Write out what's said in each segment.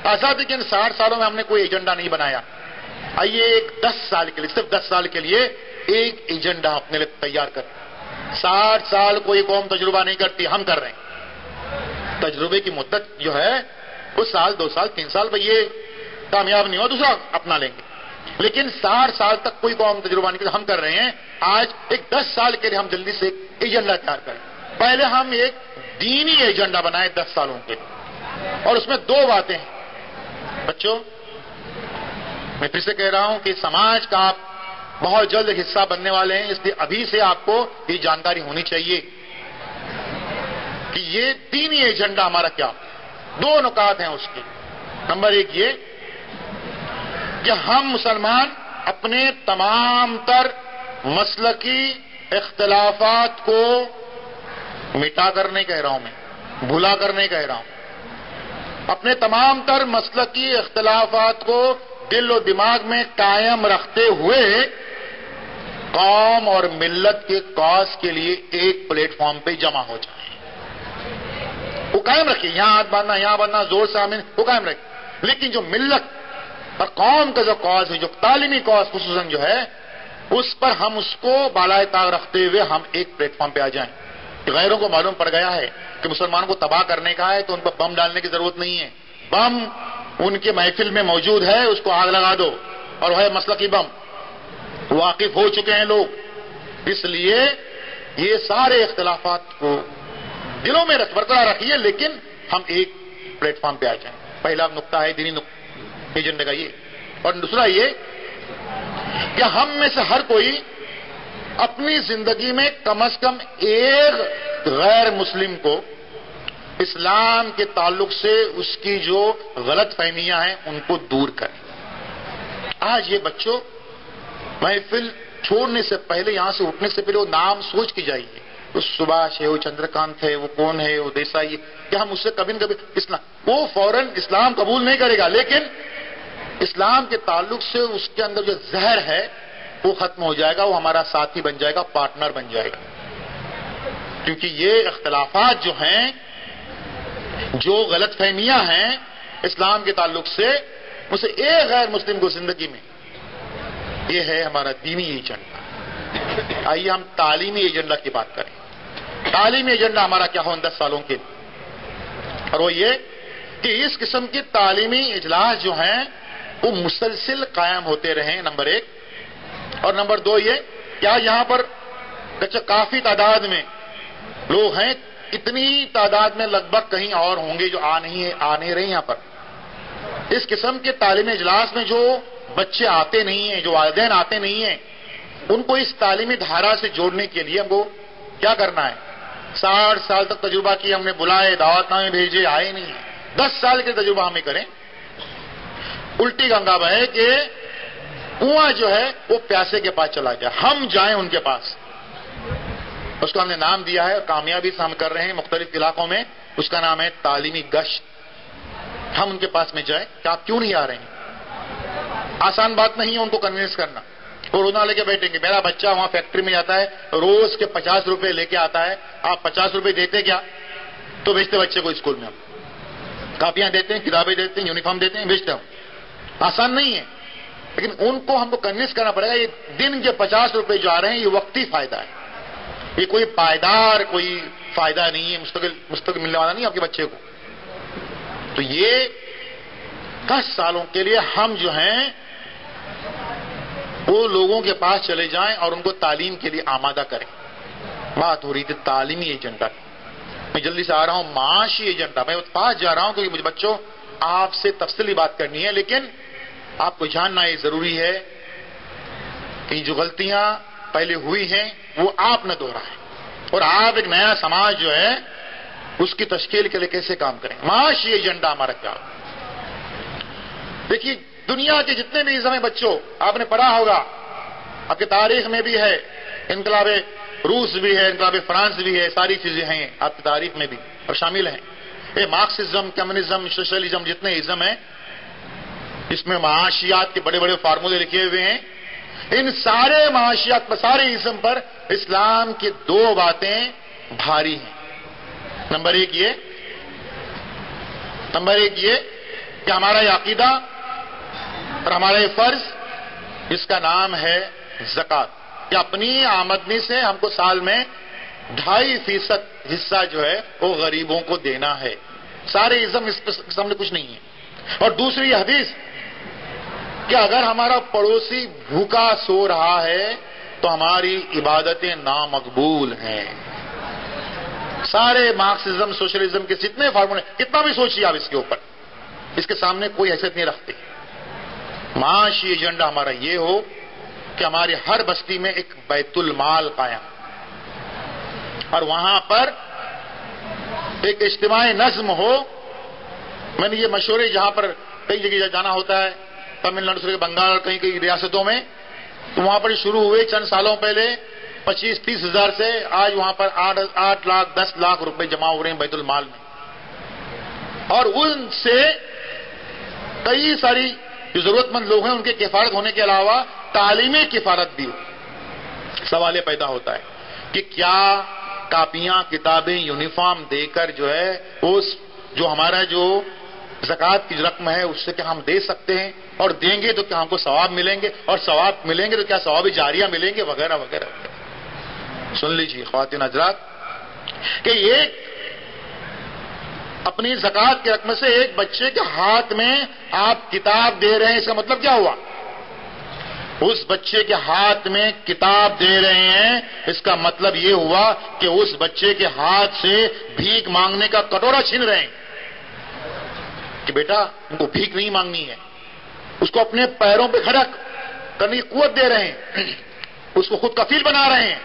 آزادی کے ان 60 سالوں میں ہم نے کوئی ایجنڈا نہیں بنایا. آئیے ایک 10 سال کے لیے، صرف 10 سال کے لیے ایک ایجنڈا اپنے لیے تیار کر. 60 سال کوئی قوم تجربہ نہیں کرتی، ہم کر رہے ہیں. تجربے کی مدت جو ہے وہ سال 2 سال 3 سال، بھئی یہ کامیاب نہیں ہوا دوسرا اپنا لیں گے، لیکن 60 سال تک کوئی قوم تجربہ نہیں کرتی، ہم کر رہے ہیں. آج ایک 10 سال کے لیے ہم جلدی سے ایک ایجنڈا تیار کریں. پہلے ہم ایک دینی ایجنڈا بنائیں 10 سالوں کے، اور اس میں 2 باتیں ہیں. بچوں، میں پھر سے کہہ رہا ہوں کہ سماج کا آپ بہت جلد ایک حصہ بننے والے ہیں، اس لیے ابھی سے آپ کو یہ جانکاری ہونی چاہیے کہ یہ دینی ایجنڈا ہمارا کیا. 2 نکات ہیں اس کے. نمبر 1 یہ کہ ہم مسلمان اپنے تمام تر مسلکی اختلافات کو مٹا کر نہیں کہہ رہا ہوں، میں بھلا کر نہیں کہہ رہا ہوں، اپنے تمام تر مسلکی اختلافات کو دل و دماغ میں قائم رکھتے ہوئے قوم اور ملت کے کاز کے لیے ایک پلیٹ فارم پہ جمع ہو جائیں. وہ قائم رکھیے، یہاں ہاتھ باندھنا، یہاں باندھنا، زور سے آمین، وہ قائم رکھیے، لیکن جو ملت اور قوم کا جو کاز ہے، جو تعلیمی کاز خصوصاً جو ہے، اس پر ہم اس کو بالائے طاق رکھتے ہوئے ہم ایک پلیٹ فارم پہ آ جائیں. غیروں کو معلوم پڑ گیا ہے کہ مسلمانوں کو تباہ کرنے کا ہے تو ان پر بم ڈالنے کی ضرورت نہیں ہے. بم ان کے محفل میں موجود ہے، اس کو آگ لگا دو، اور وہ ہے مسلکی بم. واقف ہو چکے ہیں لوگ. اس لیے یہ سارے اختلافات کو دلوں میں برقرار رکھیے، لیکن ہم ایک پلیٹ فارم پہ آ جائیں. پہلا نقطہ ہے دینی ایجنڈے کا یہ. اور دوسرا یہ کہ ہم میں سے ہر کوئی اپنی زندگی میں کم از کم ایک غیر مسلم کو اسلام کے تعلق سے اس کی جو غلط فہمیاں ہیں ان کو دور کریں. آج یہ بچوں محفل چھوڑنے سے پہلے، یہاں سے اٹھنے سے پہلے وہ نام سوچ کے جائیے. وہ سبھاش ہے، وہ چندرکانت ہے، وہ کون ہے، وہ دیسائی ہے، کہ ہم اس سے کبھی نہ کبھی اسلام، وہ فوراً اسلام قبول نہیں کرے گا، لیکن اسلام کے تعلق سے اس کے اندر جو زہر ہے وہ ختم ہو جائے گا، وہ ہمارا ساتھی بن جائے گا، پارٹنر بن جائے گا. کیونکہ یہ اختلافات جو ہیں، جو غلط فہمیاں ہیں اسلام کے تعلق سے، اسے ایک غیر مسلم کو زندگی میں، یہ ہے ہمارا دینی ایجنڈا. آئیے ہم تعلیمی ایجنڈا کی بات کریں. تعلیمی ایجنڈا ہمارا کیا ہو ان 10 سالوں کے، اور وہ یہ کہ اس قسم کے تعلیمی اجلاس جو ہیں وہ مسلسل قائم ہوتے رہیں، نمبر 1. اور نمبر 2 یہ کیا یہاں پر کافی تعداد میں لوگ ہیں، اتنی تعداد میں لگ بھگ کہیں اور ہوں گے جو آ نہیں رہے یہاں پر. اس قسم کے تعلیمی اجلاس میں جو بچے آتے نہیں ہیں، جو والدین آتے نہیں ہیں، ان کو اس تعلیمی دھارا سے جوڑنے کے لیے ہم کو کیا کرنا ہے؟ 60 سال تک تجربہ کیا، ہم نے بلائے، دعوت نامے بھیجے، آئے نہیں. 10 سال کے تجربہ ہمیں کریں. الٹی گنگا بہے کہ کنواں جو ہے وہ پیاسے کے پاس چلا جائے، ہم جائیں ان کے پاس. اس کو ہم نے نام دیا ہے اور کامیابی سے ہم کر رہے ہیں مختلف علاقوں میں. اس کا نام ہے تعلیمی گشت. ہم ان کے پاس میں جائیں کہ آپ کیوں نہیں آ رہے ہیں. آسان بات نہیں ہے ان کو کنوینس کرنا. وہ رونا لے کے بیٹھیں گے. میرا بچہ وہاں فیکٹری میں جاتا ہے، روز کے 50 روپے لے کے آتا ہے. آپ 50 روپے دیتے کیا؟ تو بھیجتے بچے کو اسکول میں. ہم کاپیاں دیتے ہیں، کتابیں دیتے ہیں، یونیفارم دیتے ہیں، بھیجتے ہوں. آسان نہیں ہے، لیکن ان کو ہم کو کنوینس کرنا پڑے گا. یہ دن کے 50 روپے جو آ رہے ہیں یہ وقتی فائدہ ہے، یہ کوئی پائیدار کوئی فائدہ نہیں ہے، مستقل ملنے والا نہیں آپ کے بچے کو. تو یہ 10 سالوں کے لیے ہم جو ہیں وہ لوگوں کے پاس چلے جائیں اور ان کو تعلیم کے لیے آمادہ کریں. بات ہو رہی تھی تعلیمی ایجنڈا کی. میں جلدی سے آ رہا ہوں معاشی ایجنڈا. میں پاس جا رہا ہوں کیونکہ مجھے بچوں آپ سے تفصیلی بات کرنی ہے، لیکن آپ کو جاننا یہ ضروری ہے کہ جو غلطیاں پہلے ہوئی ہیں وہ آپ نہ دہرائیں، اور آپ ایک نیا سماج جو ہے اس کی تشکیل کے لیے کیسے کام کریں. معاشی ایجنڈا ہمارا کیا؟ دیکھیے دنیا کے جتنے بھی نظام بچوں آپ نے پڑھا ہوگا، آپ کی تاریخ میں بھی ہے، انقلاب روس بھی ہے، انقلاب فرانس بھی ہے، ساری چیزیں ہیں آپ کی تاریخ میں بھی اور شامل ہیں. یہ مارکسزم، کمیونزم، سوشلزم، جتنے ازم ہیں اس میں معاشیات کے بڑے بڑے فارمولے لکھے ہوئے ہیں. ان سارے معاشیات پر، سارے ازم پر اسلام کی 2 باتیں بھاری ہیں. نمبر ایک یہ کہ ہمارا یہ عقیدہ اور ہمارا یہ فرض، اس کا نام ہے زکوٰۃ، کہ اپنی آمدنی سے ہم کو سال میں 2.5% حصہ جو ہے وہ غریبوں کو دینا ہے. سارے ازم اس میں کچھ نہیں ہے. اور دوسری یہ حدیث کہ اگر ہمارا پڑوسی بھوکا سو رہا ہے تو ہماری عبادتیں نامقبول ہیں. سارے مارکسزم سوشلزم کے جتنے فارمولے کتنا بھی سوچیے آپ اس کے اوپر، اس کے سامنے کوئی حیثیت نہیں رکھتے. معاشی ایجنڈا ہمارا یہ ہو کہ ہماری ہر بستی میں ایک بیت المال قائم، اور وہاں پر ایک اجتماعی نظم ہو. میں نے یہ مشورے جہاں پر کئی جگہ جانا ہوتا ہے، تمل ناڈو سے بنگال کہیں کئی ریاستوں میں، تو وہاں پر شروع ہوئے چند سالوں پہلے 25-30 ہزار سے، آج وہاں پر 8 لاکھ 10 لاکھ روپے جمع ہو رہے ہیں بیت المال میں. اور ان سے کئی ساری جو ضرورت مند لوگ ہیں ان کے کفالت ہونے کے علاوہ تعلیمی کفالت بھی ہو. سوال یہ پیدا ہوتا ہے کہ کیا کاپیاں کتابیں یونیفارم دے کر جو ہے اس جو ہمارا جو زکوٰۃ کی رقم ہے اس سے کیا ہم دے سکتے ہیں، اور دیں گے تو کیا ہم کو ثواب ملیں گے، اور ثواب ملیں گے تو کیا ثواب جاریہ ملیں گے، وغیرہ وغیرہ. سن لیجیے خواتین حضرات کہ ایک اپنی زکوٰۃ کی رقم سے ایک بچے کے ہاتھ میں آپ کتاب دے رہے ہیں، اس کا مطلب کیا ہوا؟ اس بچے کے ہاتھ میں کتاب دے رہے ہیں، اس کا مطلب یہ ہوا کہ اس بچے کے ہاتھ سے بھیک مانگنے کا کٹورا چھین رہے ہیں کہ بیٹا ان کو بھیک نہیں مانگنی ہے. اس کو اپنے پیروں پہ کھڑا کرنے کی قوت دے رہے ہیں، اس کو خود کفیل بنا رہے ہیں.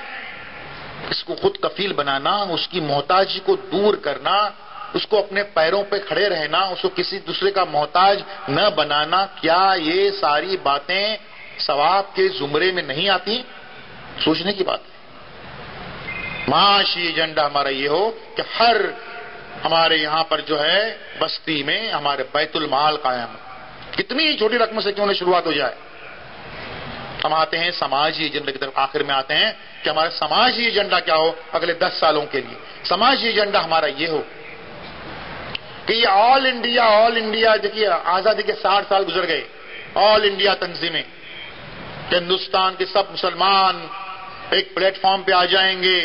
اس کو خود کفیل بنانا، اس کی محتاجی کو دور کرنا، اس کو اپنے پیروں پہ کھڑے رہنا، اس کو کسی دوسرے کا محتاج نہ بنانا، کیا یہ ساری باتیں ثواب کے زمرے میں نہیں آتی؟ سوچنے کی بات ہے. معاشی ایجنڈا ہمارا یہ ہو کہ ہر ہمارے یہاں پر جو ہے بستی میں ہمارے بیت المال قائم، کتنی چھوٹی رقم سے کیوں نہ شروعات ہو جائے. ہم آتے ہیں سماجی ایجنڈا کی طرف، آخر میں آتے ہیں کہ ہمارا سماجی ایجنڈا کیا ہو اگلے 10 سالوں کے لیے. سماجی ایجنڈا ہمارا یہ ہو کہ یہ آل انڈیا دیکھیے آزادی کے 60 سال گزر گئے، آل انڈیا تنظیمیں کہ ہندوستان کے سب مسلمان ایک پلیٹ فارم پہ آ جائیں گے.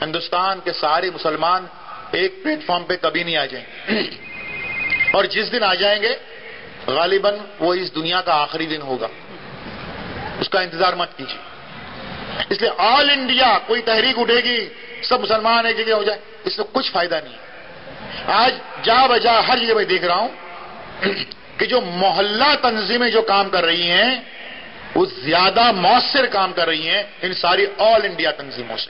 ہندوستان کے سارے مسلمان ایک پلیٹ فارم پہ کبھی نہیں آ جائیں گے، اور جس دن آ جائیں گے غالباً وہ اس دنیا کا آخری دن ہوگا. اس کا انتظار مت کیجیے. اس لیے آل انڈیا کوئی تحریک اٹھے گی سب مسلمان ایک جگہ ہو جائے، اس سے کچھ فائدہ نہیں ہے. آج جا بجا ہر جگہ میں دیکھ رہا ہوں کہ جو محلہ تنظیمیں جو کام کر رہی ہیں وہ زیادہ مؤثر کام کر رہی ہیں ان ساری آل انڈیا تنظیموں سے.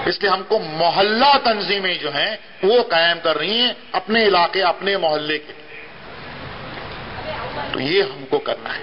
اس لیے ہم کو محلہ تنظیمیں جو ہیں وہ قائم کر رہی ہیں اپنے علاقے اپنے محلے کے. تو یہ ہم کو کرنا ہے.